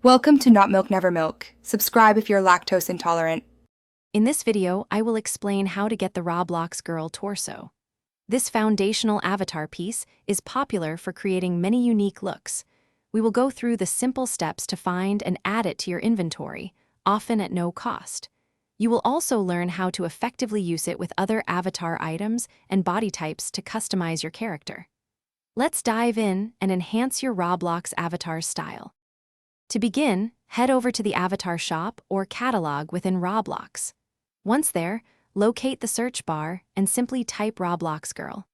Welcome to Not Milk Never Milk. Subscribe if you're lactose intolerant. In this video, I will explain how to get the Roblox girl torso. This foundational avatar piece is popular for creating many unique looks. We will go through the simple steps to find and add it to your inventory, often at no cost. You will also learn how to effectively use it with other avatar items and body types to customize your character. Let's dive in and enhance your Roblox avatar style. To begin, head over to the avatar shop or catalog within Roblox. Once there, locate the search bar and simply type Roblox girl.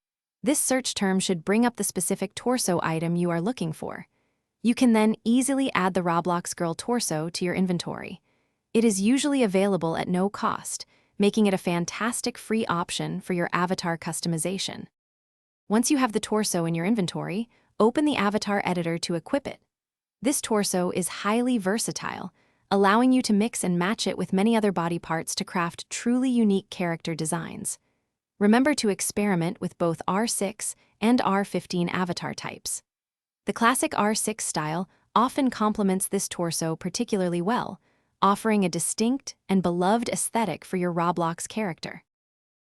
This search term should bring up the specific torso item you are looking for. You can then easily add the Roblox girl torso to your inventory. It is usually available at no cost, making it a fantastic free option for your avatar customization. Once you have the torso in your inventory, open the avatar editor to equip it. This torso is highly versatile, allowing you to mix and match it with many other body parts to craft truly unique character designs. Remember to experiment with both R6 and R15 avatar types. The classic R6 style often complements this torso particularly well, offering a distinct and beloved aesthetic for your Roblox character.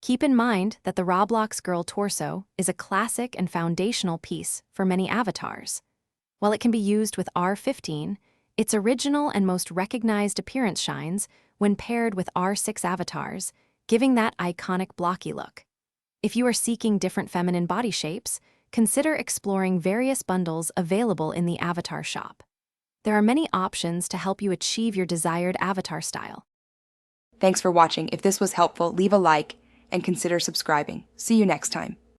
Keep in mind that the Roblox girl torso is a classic and foundational piece for many avatars. While it can be used with R15, its original and most recognized appearance shines when paired with R6 avatars, giving that iconic blocky look. If you are seeking different feminine body shapes, consider exploring various bundles available in the avatar shop. There are many options to help you achieve your desired avatar style. Thanks for watching. If this was helpful, leave a like and consider subscribing. See you next time.